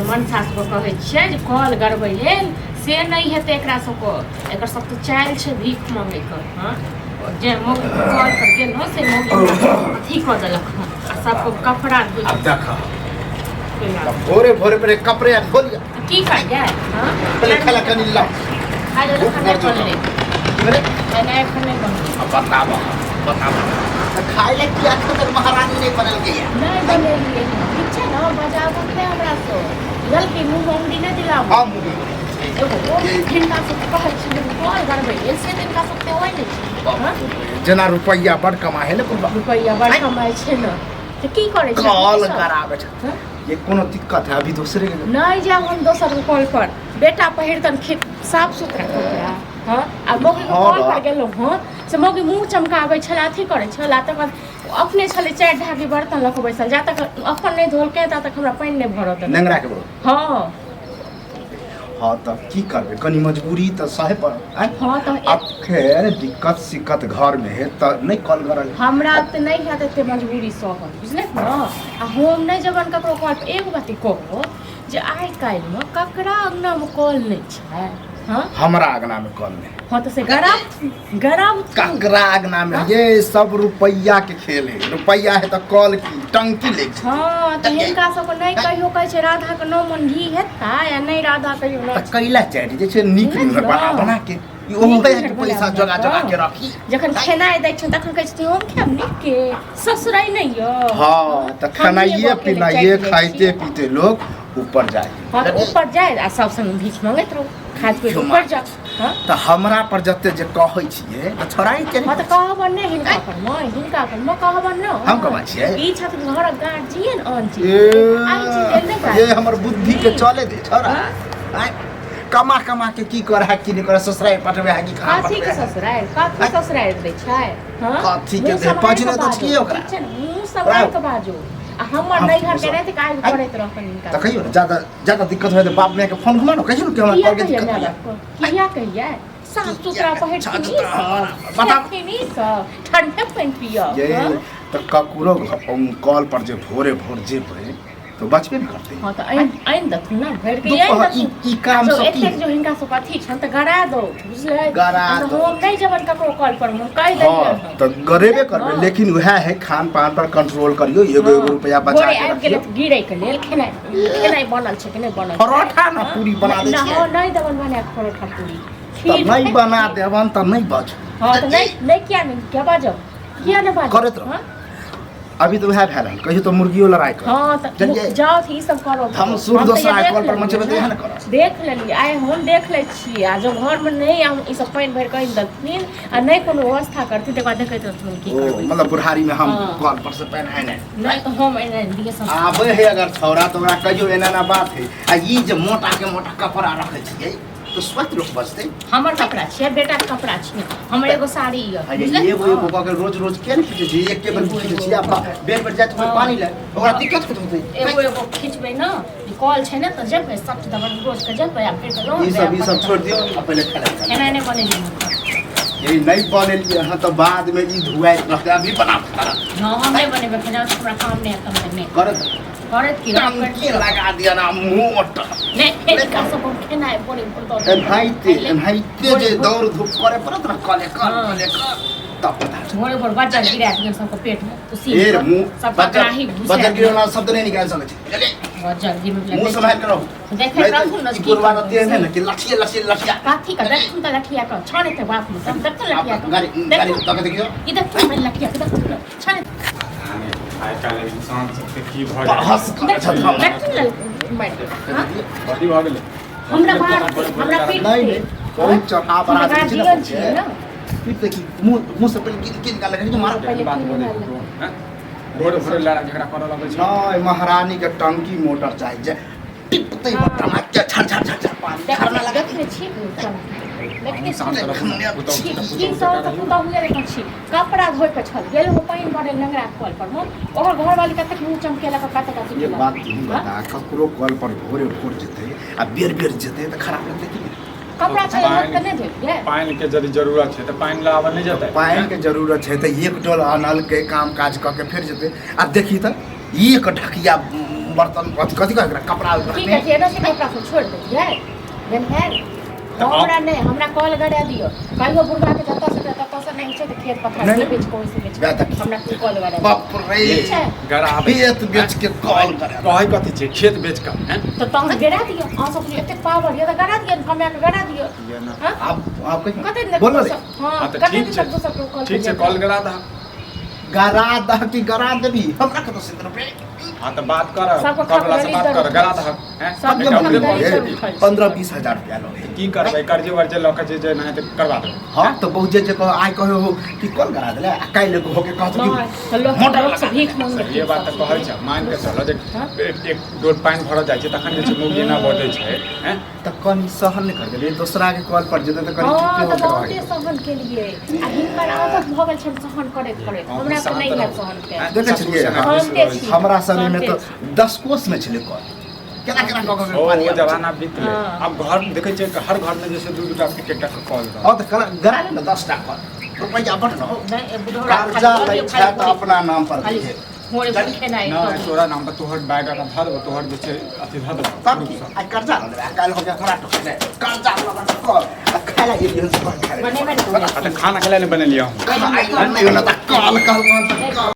मनसा सबके कहै छियै जे कल गड़बै लेल से नहि हेतै एकरा सबके एकर सब तऽ चालि छै भीख मांगैके हाँ जे मौगी कल पर गेलहुँ से मौगी अथी कऽ देलक हँ आ सबको कपड़ा धोइ भोरे भोरे पर कपड़े खोल की करियै हाँ पहले खाला कनी ला खाइ ले खाना कर ले मेरे खाना एखन नहि बनलै बताबो खाइ ले की आज तक महारानी नहीं बनल गई है नहीं बनेलिए ठीक छै ना बजाबो के हमरा सो गलती मुंह मोंगरी नहि दिलाबो हम एगो जिनका सब कहै छै कॉल करबै से तिनका सब ते होइ नहि छै जना रुपैया बड़ कमाए है ना रुपैया बड़ कमाइ छै ना तऽ की करै छै कॉल करावे छै ये कोनो दिक्कत है अभी दूसरे के नहीं जाब हम दोसर के कॉल पर बेटा पहिरतन साफ सुथरा कपड़ा हाँ आ मौगी के कॉल पर गेलहुँ हाँ से मौगी मुँह चमकाबै छलै अथी करै छलै तकर बाद अपने छलै 4 ढाकी बर्तन लऽ कऽ बैसल जा तक अपन नहीं धोलकै ता तक हमरा पानि नहीं भरत नेंगरा के हाँ हाँ तब की करबे कनी मजबूरी तो सहे पर हाँ तो अब खैर दिक्कत सिक्कत घर में है तो नहीं कॉल करल हमरा त नहीं है एते मजबूरी सहल बुझले न आ हम नहीं जबन ककरो कॉल पर एगो बात कहू जे आइ काल्हि में ककरा अंगना में कॉल नहीं छै हाँ हमरा अगना में कॉल नहीं हाँ तो से गराब ककरा अगना में ये सब रुपैया के खेल है रुपैया है तो कॉल की टंकी ले हाँ तो हिनका सब नहीं कहियो कहै छै राधा के नाम मन घी हेता या नहीं राधा कहियो त कैला चाहि जे छै नीक बना बना के ओहो है कि पैसा जगा जगा के रखी जखन खेनाइ दै छै तखन कहै छै हम खाब नीक के ससुराई नहीं यो हाँ त खानाइए पीनाइए खाइते पीते लोग ऊपर जाए हाँ तो ऊपर जाए आ सब संग भीख मांगैत रहो खाद पे ऊपर जा हां त हमरा पर जते जे कहै छियै त छोड़ाई के हां त कहबन नै हिनका पर म कहबन न हम कहबा छियै ई छथिन घर गार्जियन आंटी ये हमर बुद्धि के चले दे छोड़ा कमा कमा के की करे है कि नहीं करे ससुराल पटवे है कि खा काथी के ससुराल दै छै हां काथी के दे पजने त छियै ओकरा मुंह सब के बाजू हमर नहीं घर के रहते काज करैत रहन इनका त कहियो ज्यादा दिक्कत होय त बाप माय के फोन घुमा न कहियो कि हमरा कॉल के दिक्कत किया कहिए साफ सुथरा पहिर बता नहीं सब ठंडा पानी पियो ये त ककुरो कॉल पर जे भोरे भोर जे पे तो बचबे न करते हां त आइन दथु ना भर के ई काम सब की जो हिनका सब अथी छन त गरा दो बुझले गरा दो हम नहीं जबन ककरो कॉल पर हम कह दे त गरेबे करबे लेकिन वह है खान पान पर कंट्रोल करियो एगो रुपया बचा के रखियो गिरै के लेल खेनाइ बनल छै कि नहीं बनल परोठा ना पूरी बना दे छै नहीं दबन बना परोठा पूरी नहीं बना देवन त नहीं बच हां त नहीं क्या बाजो किया न बाजो करत रहो अभी तो वह भेल कहियो तो मुर्गियो लड़ाई कर हां त जाओ थी सब करो हम सुर दोसरा कॉल पर मचबे देह न कर देख लेली आइ हम देख ले छी आ जो घर में नहीं हम ई सब पानी भर कहि दथिन आ नहीं कोनो व्यवस्था करती त बाद देखैत रहथिन की करबै मतलब बुढ़ारी में हम कॉल पर से पेन है नहीं तो हम एने दिए सब आबे है अगर छौरा तो ओकरा कहियो एना ना बात है आ ई जे मोटा के मोटा कपड़ा रखे छियै तो स्वच्छ लोग बचते हमर कपड़ा छियै बेटा के कपड़ा छियै हमर एगो साड़ी य एगो के रोज रोज के खींचे छी एक के बार खींचे छी आप बेड पर जात में पानी ले ओकरा दिक्कत होते एगो खींचबै ना कॉल छै ना त जेबै सब दबन रोज के जेबै आ फिर तो ई सब छोड़ दियो पहले खाना एना नहीं बनेली यही नहीं बनेलिए हां तो बाद में ई धुआई रख अभी बना हां हम नहीं बनेबे फिर हमरा काम नहीं करते करत की लगा दिया ना मोट नहीं का सब खेनाइ बोले पड़तो भाईते जे दौड़ धूप करे पड़त ना कले कर तब पता मोरे पर बच्चा गिरा दिया सबको पेट में तो सी सब पकड़ाही बच्चा गिरना शब्द नहीं निकाल सकते चले बच्चा गिर में मुंह संभाल करो देखे रहू न की गुरबान तेज है ना कि लठिया काठी का देखू त लठिया का छाने ते बाप में सब देख लठिया का गाड़ी तक देखियो इधर तो लठिया का देख छाने आइ काल्हि इंसान सबके की भऽ हंस जाय कर बड़ी भऽ गेलै हमरा पीठ नहीं कोई चढ़ा बना दे छै ना पीठ देखी मुंह से पहले किन का लगे मारो बात बोले हैं भोरे भोरे लड़ा झगड़ा करऽ लगै छै नहीं महारानी के टंकी मोटर चाहिए टिपते टमाक के छड़ पानी देखना लगे छी लेकिन कपड़ा धोइ के छल गेल हो पानी भरे लंगरा कॉल पर और घर वाली कते मुंह चमकेला का कते ये बात नहीं बता ककरो कॉल पर भोरे भोर जेते आ बेर जेते त खराब लगते कि कपड़ा चाहिए मत करने दे पानी के यदि जरूरत है तो पानी लावल नहीं जाता पानी के जरूरत है तो एक डोल अनल के काम काज क के फिर जेते आ देखी त एक ढकिया बर्तन कथी कह कपड़ा ठीक है जेना से कपड़ा को छोड़ दे देन है हमरा नहीं हमरा कॉल गड़ा दियो कहियो बुढ़वा के जत्ता से नहीं छै त खेत पथार नहीं, से बेच को से बेच हमरा तू कॉल गड़ा बाप रे ठीक छै गराबे खेत बेच के कॉल करे कहै कथी छै खेत बेच के हैं तो तंग गड़ा दियो आ सब एते पावर ये त गड़ा दियो हमरा के गड़ा दियो ये ना हां आप कते कहीं दिन बोल रे हां हाँ, तो कते ठीक दिन छै। तक दूसरा को कॉल ठीक छै कॉल करा दा गरा दह की गरा देबी हमरा के तो सिंदर पे हां तो बात कर सबको कबला से खबर बात ली कर दर। गरा दा हैं सब ये खबर बोलिए, ली ये दर। 15-20 हजार रुपया लो की करबै कर्जे वर्जे लऽ के जे नहीं तो करवा दे हाँ तो बहुत जे कहो आइ कहो हो कि कॉल करा देले आ काल्हि को होके कहत नहीं तो लोग मोटर लोग से भीख मांगे ये बात तो कहै छै मान के चलो जे हाँ? एक डोट पानी भर जाय छै तखन जे छै मुंह जेना बढ़ै छै हैं त कनी सहन नहीं कर देले दूसरा के कॉल पर जेते त कनी हाँ चुपके तो हो बहुते सहन के लिए आ हिनकर आदत भ गेल छै सहन करैत हमरा के नहीं है सहन के देखे छलिए सहनते छी हमरा समय में तो सहनते 10 कोस में छले कॉल केना केना कह के ओ पानी वो जमाना बीत गेलै हाँ। अब घर देखै छै कि हर घर में जैसे दू दूटा टिकट का कॉल रहा और तो गरा ले 10 टा कॉल रुपया बट न हो नहीं बुढ़वा कर्जा लै छै त अपना नाम पर खाली दिए मोरे भूखे नहीं ना तो तोरा नाम पर तोहर बैग का धर तोहर जे छै अथी धर दे तब की आई कर्जा न ले काल हो गया हमरा तो कर्जा लगा तो कॉल खाला ये सब बने में खाना खेला नहीं बने लिया आई नहीं होला त कॉल